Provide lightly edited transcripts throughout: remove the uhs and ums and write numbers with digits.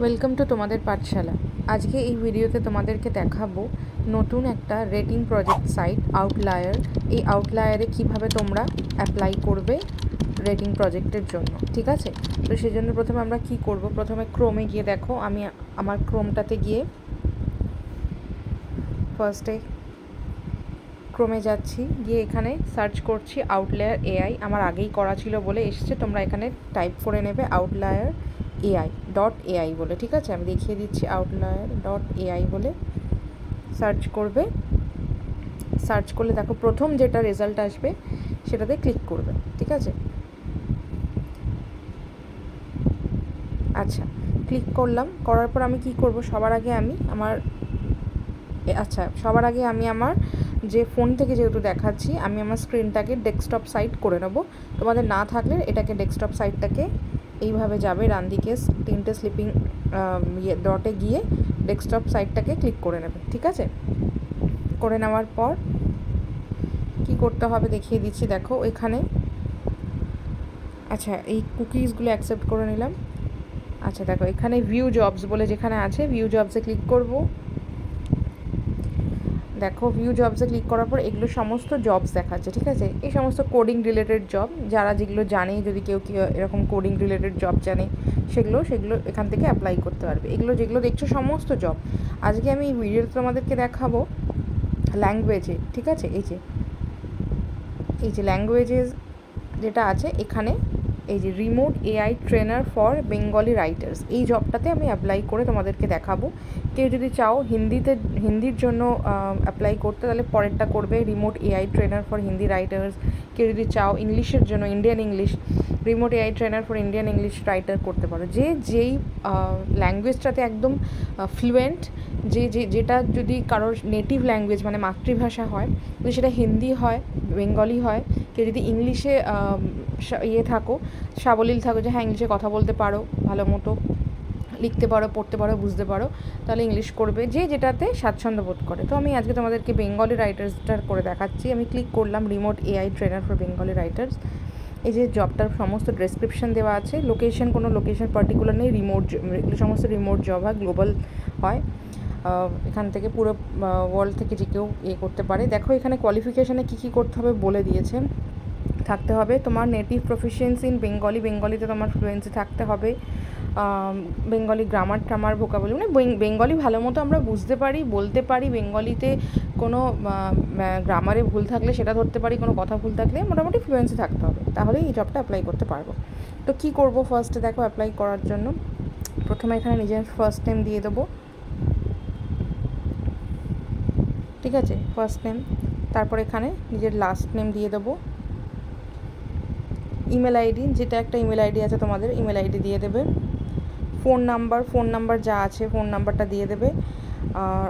Welcome to তোমাদের পাঠশালা। আজকে এই ভিডিওতে তোমাদেরকে দেখাবো নতুন একটা রেটিং প্রজেক্ট সাইট আউটলায়ার। এই আউটলায়ারে কিভাবে তোমরা অ্যাপ্লাই করবে রেটিং প্রজেক্টের জন্য, ঠিক আছে? তো সেই জন্য প্রথমে আমরা কি করব, প্রথমে ক্রোমে গিয়ে দেখো, আমি আমার ক্রোমটাতে গিয়ে ফার্স্টে ক্রোমে যাচ্ছি, গিয়ে এখানে সার্চ করছি আউটলায়ার এআই। আমার আগেই করা ছিল বলে এসছে, তোমরা এখানে টাইপ করে নেবে আউটলায়ার AI.ai বলে, ঠিক আছে? আমি দেখিয়ে দিচ্ছি, আউটলায়ার.ai বলে সার্চ করবে। সার্চ করলে দেখো প্রথম যেটা রেজাল্ট আসবে সেটাতে ক্লিক করবে, ঠিক আছে? আচ্ছা, ক্লিক করলাম। করার পর আমি কি করব, সবার আগে আমি আমার যে ফোন থেকে যেহেতু দেখাচ্ছি, আমি আমার স্ক্রিনটাকে ডেস্কটপ সাইট করে নেব। তোমাদের না থাকলে এটাকে ডেস্কটপ সাইটটাকে এইভাবে যাবে, ডান দিকে তিনটে স্লিপিং ডটে গিয়ে ডেস্কটপ সাইটটাকে ক্লিক করে নেবে, ঠিক আছে? করে নেওয়ার পর কি করতে হবে দেখিয়ে দিচ্ছি, দেখো এখানে। আচ্ছা, এই কুকিজগুলো অ্যাকসেপ্ট করে নিলাম। আচ্ছা দেখো, এখানে ভিউ জবস বলে যেখানে আছে, ভিউ জবসে ক্লিক করব। দেখো ভিউ জবসে ক্লিক করার পর এগুলো সমস্ত জবস দেখাচ্ছে, ঠিক আছে? এই সমস্ত কোডিং রিলেটেড জব, যারা যেগুলো জানে, যদি কেউ এরকম কোডিং রিলেটেড জব জানে, সেগুলো এখান থেকে অ্যাপ্লাই করতে পারবে। এগুলো যেগুলো দেখছো সমস্ত জব। আজকে আমি এই ভিডিওতে তোমাদেরকে দেখাবো ল্যাঙ্গুয়েজে, ঠিক আছে? এই যে ল্যাঙ্গুয়েজেস যেটা আছে এখানে, এই যে remote AI trainer for Bengali writers, এই জবটাতে আমি অ্যাপ্লাই করে তোমাদেরকে দেখাবো। কেউ যদি চাও হিন্দির জন্য অ্যাপ্লাই করতে, তাহলে পরেরটা করবে, remote AI trainer for Hindi writers. কেউ যদি চাও ইংলিশের জন্য, Indian English, remote AI trainer for Indian English writer করতে পারো। যেই ল্যাঙ্গুয়েজটাতে একদম ফ্লুয়েন্ট, যেটা যদি কারোর নেটিভ ল্যাঙ্গুয়েজ মানে মাতৃভাষা হয়, যদি সেটা হিন্দি হয়, বেঙ্গলি হয়, কেউ যদি ইংলিশে থাকো, সাবলীল থাকো, যে হ্যাঁ ইংলিশে কথা বলতে পারো, ভালো মতো লিখতে পারো, পড়তে পারো, বুঝতে পারো, তাহলে ইংলিশ করবে, যেটাতে স্বাচ্ছন্দ্য বোধ করে। তো আমি আজকে তোমাদেরকে বেঙ্গলি রাইটার্সটার করে দেখাচ্ছি। আমি ক্লিক করলাম remote AI trainer for Bengali writers. এই যে জবটার সমস্ত ডেসক্রিপশন দেওয়া আছে, কোনো লোকেশন পার্টিকুলার নেই, এগুলো সমস্ত রিমোট জব হয়, গ্লোবাল হয়। এখান থেকে পুরো ওয়ার্ল্ড থেকে যে কেউ করতে পারে। দেখো এখানে কোয়ালিফিকেশানে কী করতে হবে বলে দিয়েছে। থাকতে হবে তোমার নেটিভ প্রফিসিয়েন্সি ইন বেঙ্গলিতে তোমার ফ্লুয়েন্সি থাকতে হবে। বেঙ্গলি গ্রামার ভোকাবুলারি, মানে বেঙ্গলি ভালো মতো আমরা বুঝতে পারি, বলতে পারি। বেঙ্গলিতে কোনো গ্রামারে ভুল থাকলে সেটা ধরতে পারি, কোনো কথা ভুল থাকলে মোটামুটি ফ্লুয়েন্সি থাকতে হবে, তাহলে এই জবটা অ্যাপ্লাই করতে পারবো। তো কী করবো, ফার্স্টে দেখো অ্যাপ্লাই করার জন্য প্রথমে এখানে নিজের ফার্স্ট নেম দিয়ে দেবো, ঠিক আছে? First name. তারপর এখানে নিজের লাস্ট নেম দিয়ে দেবো। ইমেল আইডি, যেটা একটা ইমেল আইডি আছে তোমাদের, ইমেল আইডি দিয়ে দেবে। ফোন নাম্বার যা আছে ফোন নাম্বারটা দিয়ে দেবে। আর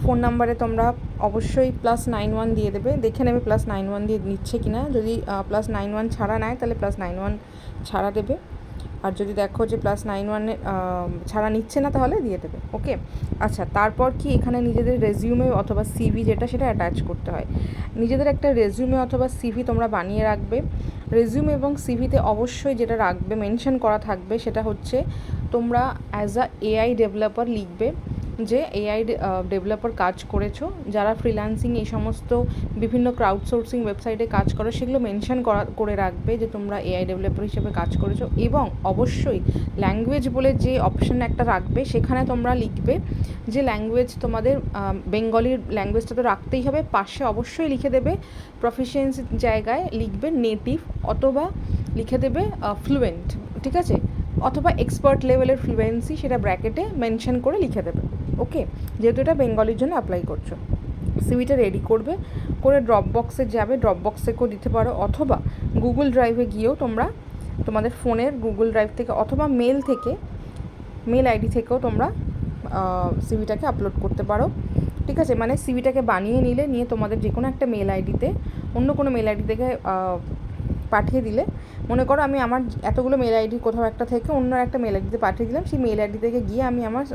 ফোন নাম্বারে তোমরা অবশ্যই +91 দিয়ে দেবে, দেখে নেবে +91 দিয়ে নিচ্ছে কি না। যদি +91 ছাড়া নেয় তাহলে +91 ছাড়া দেবে, আর যদি দেখো যে +91 ছাড়া নিচ্ছে না তাহলে দিয়ে দেবে, ওকে? আচ্ছা, তারপর কি এখানে নিজেদের রেজিউমে অথবা সিভি সেটা অ্যাটাচ করতে হয়। নিজেদের একটা রেজিউমে অথবা সিভি তোমরা বানিয়ে রাখবে। রেজিউমে এবং সিভিতে অবশ্যই যেটা রাখবে, মেনশন করা থাকবে, সেটা হচ্ছে তোমরা অ্যাজ এআই ডেভেলপার লিখবে, যে এআই ডেভেলপার কাজ করেছো। যারা ফ্রিল্যান্সিং এই সমস্ত বিভিন্ন ক্রাউডসোর্সিং ওয়েবসাইটে কাজ করো, সেগুলো মেনশন করে রাখবে যে তোমরা এআই ডেভেলপার হিসেবে কাজ করেছো। এবং অবশ্যই ল্যাঙ্গুয়েজ বলে যে অপশন একটা রাখবে, সেখানে তোমরা লিখবে যে ল্যাঙ্গুয়েজ তোমাদের বেঙ্গলির ল্যাঙ্গুয়েজটা তো রাখতেই হবে, পাশে অবশ্যই লিখে দেবে প্রফিসিয়েন্সির জায়গায় লিখবে নেটিভ, অথবা লিখে দেবে ফ্লুয়েন্ট, ঠিক আছে? অথবা এক্সপার্ট লেভেলের ফ্লুয়েন্সি, সেটা ব্র্যাকেটে মেনশন করে লিখে দেবে, ওকে? যেহেতু এটা বেঙ্গলির জন্য অ্যাপ্লাই করছো। সিভিটা রেডি করবে, করে ড্রপ বক্সে যাবে, ড্রপ বক্সেকেও দিতে পারো, অথবা গুগল ড্রাইভে গিয়েও তোমরা তোমাদের ফোনের গুগল ড্রাইভ থেকে অথবা মেল আইডি থেকেও তোমরা সিভিটাকে আপলোড করতে পারো, ঠিক আছে? মানে সিভিটাকে বানিয়ে নিয়ে তোমাদের যে কোনো একটা মেল আইডিতে, অন্য কোনো মেল আইডি থেকে পাঠিয়ে দিলে, মনে করো আমি আমার এতগুলো মেল আইডি কোথাও একটা থেকে অন্য একটা মেল আইডিতে পাঠিয়ে দিলাম, সেই মেল আইডি থেকে গিয়ে আমি আমার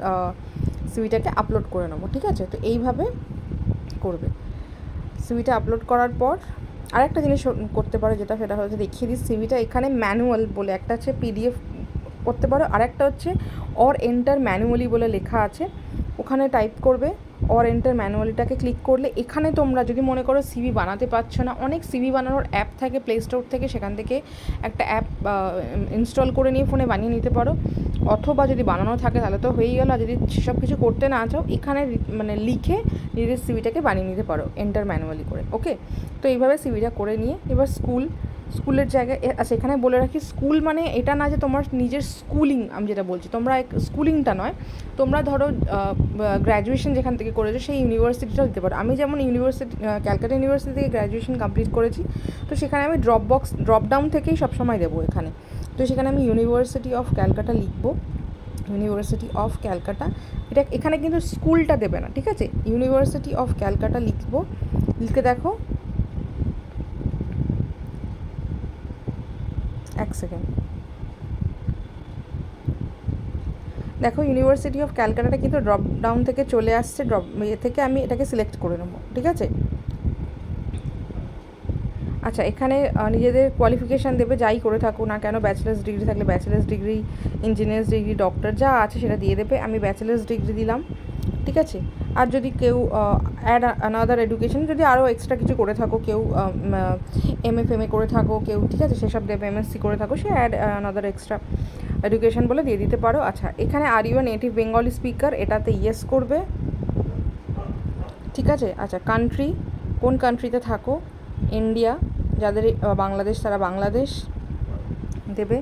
সিভিটাকে আপলোড করে নেবো, ঠিক আছে? তো এইভাবে করবে। সিভিটা আপলোড করার পর আরেকটা জিনিস করতে পারো, সেটা হচ্ছে দেখিয়ে দিই। সিভিটা এখানে ম্যানুয়াল বলে একটা আছে, PDF করতে পারো, আরেকটা হচ্ছে অর এন্টার ম্যানুয়ালি বলে লেখা আছে, ওখানে টাইপ করবে অর এন্টার ম্যানুয়ালিটাকে ক্লিক করলে এখানে তোমরা যদি মনে করো সিভি বানাতে পারছো না, অনেক সিভি বানানোর অ্যাপ থাকে প্লে স্টোর থেকে, সেখান থেকে একটা অ্যাপ ইনস্টল করে নিয়ে ফোনে বানিয়ে নিতে পারো, অথবা যদি বানানো থাকে তাহলে তো হয়েই গেল। আর যদি সেসব কিছু করতে না চাও এখানে মানে লিখে নিজের সিভিটাকে বানিয়ে নিতে পারো এন্টার ম্যানুয়ালি করে। ওকে, তো এইভাবে সিভিটা করে নিয়ে এবার স্কুলের জায়গায়, আচ্ছা এখানে বলে রাখি স্কুল মানে এটা না যে তোমার নিজের স্কুলিং, আমি যেটা বলছি তোমরা স্কুলিংটা নয়, তোমরা ধরো গ্র্যাজুয়েশন যেখান থেকে করেছো সেই ইউনিভার্সিটিটাও দিতে পারো। আমি যেমন ক্যালকাটা ইউনিভার্সিটি থেকে গ্র্যাজুয়েশন কমপ্লিট করেছি, তো সেখানে আমি ড্রপ ডাউন থেকেই সবসময় দেবো এখানে। তো সেখানে আমি ইউনিভার্সিটি অফ ক্যালকাটা লিখবো, ইউনিভার্সিটি অফ ক্যালকাটা, এটা এখানে কিন্তু স্কুলটা দেবে না, ঠিক আছে, ইউনিভার্সিটি অফ ক্যালকাটা লিখবো। লিখে দেখো, এক সেকেন্ড, দেখো ইউনিভার্সিটি অফ ক্যালকাটাটা কিন্তু ড্রপ ডাউন থেকে চলে আসছে, থেকে আমি এটাকে সিলেক্ট করে নেবো, ঠিক আছে। আচ্ছা এখানে নিজেদের কোয়ালিফিকেশান দেবে, যাই করে থাকো না কেন, ব্যাচেলার্স ডিগ্রি থাকলে bachelors degree, engineers degree, doctor যা আছে সেটা দিয়ে দেবে। আমি ব্যাচেলার্স ডিগ্রি দিলাম, ঠিক আছে। আর যদি কেউ অ্যাড আনাদার এডুকেশন, যদি আরও এক্সট্রা কিছু করে থাকো, কেউ এমএ করে থাকো কেউ, ঠিক আছে, সেসব দেবে। এমএসসি করে থাকো, সে অ্যাড আনাদার এক্সট্রা এডুকেশন বলে দিয়ে দিতে পারো। আচ্ছা এখানে are you native Bengali speaker, এটাতে ইয়েস করবে, ঠিক আছে। আচ্ছা কান্ট্রি, কোন কান্ট্রিতে থাকো, ইন্ডিয়া, যাদের বাংলাদেশ তারা বাংলাদেশ দেবে।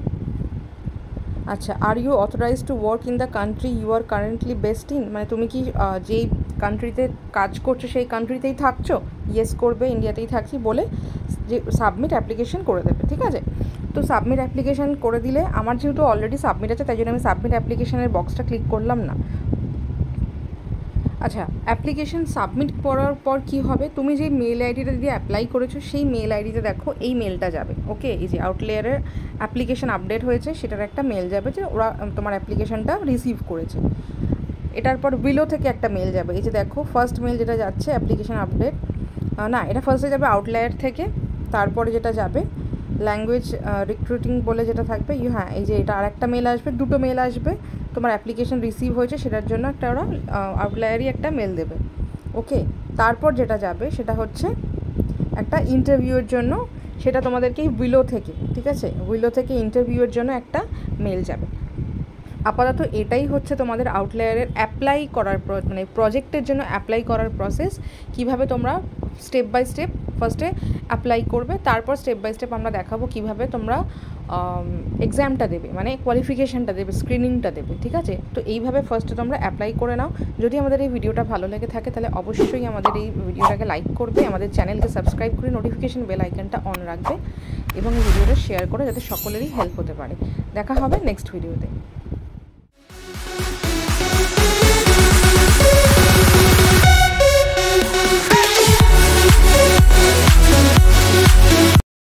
আচ্ছা are you authorise to work in the country you are currently based in, মানে তুমি কি যেই কান্ট্রিতে কাজ করছো সেই কান্ট্রিতেই থাকছো, ইয়েস করবে, ইন্ডিয়াতেই থাকছি বলে যে সাবমিট অ্যাপ্লিকেশন করে দেবে, ঠিক আছে। তো সাবমিট অ্যাপ্লিকেশান করে দিলে, আমার যেহেতু অলরেডি সাবমিট আছে তাই জন্য আমি সাবমিট অ্যাপ্লিকেশানের বক্সটা ক্লিক করলাম না। আচ্ছা অ্যাপ্লিকেশন সাবমিট করার পর কী হবে, তুমি যে মেল আইডিটা দিয়ে অ্যাপ্লাই করেছো সেই মেল আইডিতে দেখো এই মেলটা যাবে। ওকে, এই যে আউটলেয়ারের অ্যাপ্লিকেশন আপডেট হয়েছে সেটার একটা মেল যাবে যে ওরা তোমার অ্যাপ্লিকেশনটা রিসিভ করেছে। এটার পর বিলো থেকে একটা মেল যাবে, এই যে দেখো ফার্স্ট মেল যেটা যাচ্ছে অ্যাপ্লিকেশন আপডেট, না এটা ফার্স্টে যাবে আউটলেয়ার থেকে, তারপরে যেটা যাবে ল্যাঙ্গুয়েজ রিক্রুটিং বলে যেটা থাকবে, হ্যাঁ এই যে এটা আর একটা মেল আসবে, দুটো মেল আসবে, তোমার অ্যাপ্লিকেশন রিসিভ হয়েছে সেটার জন্য একটা ওরা আউটলায়ারই একটা মেল দেবে। ওকে, তারপর যেটা যাবে সেটা হচ্ছে একটা ইন্টারভিউয়ের জন্য, সেটা তোমাদেরকে উইলো থেকে, ঠিক আছে, উইলো থেকে ইন্টারভিউয়ের জন্য একটা মেল যাবে। আপাতত এটাই হচ্ছে তোমাদের আউটলায়ারের অ্যাপ্লাই করার মানে প্রজেক্টের জন্য অ্যাপ্লাই করার প্রসেস, কিভাবে তোমরা স্টেপ বাই স্টেপ ফার্স্টে অ্যাপ্লাই করবে, তারপর স্টেপ বাই স্টেপ আমরা দেখাবো কিভাবে তোমরা এক্সামটা দেবে, মানে কোয়ালিফিকেশানটা দেবে, স্ক্রিনিংটা দেবে, ঠিক আছে। তো এইভাবে ফার্স্টে তোমরা অ্যাপ্লাই করে নাও। যদি আমাদের এই ভিডিওটা ভালো লেগে থাকে তাহলে অবশ্যই আমাদের এই ভিডিওটাকে লাইক করবে, আমাদের চ্যানেলকে সাবস্ক্রাইব করে নোটিফিকেশান বেল আইকনটা অন রাখবে এবং এই ভিডিওটা শেয়ার করে যাতে সকলেরই হেল্প হতে পারে। দেখা হবে নেক্সট ভিডিওতে।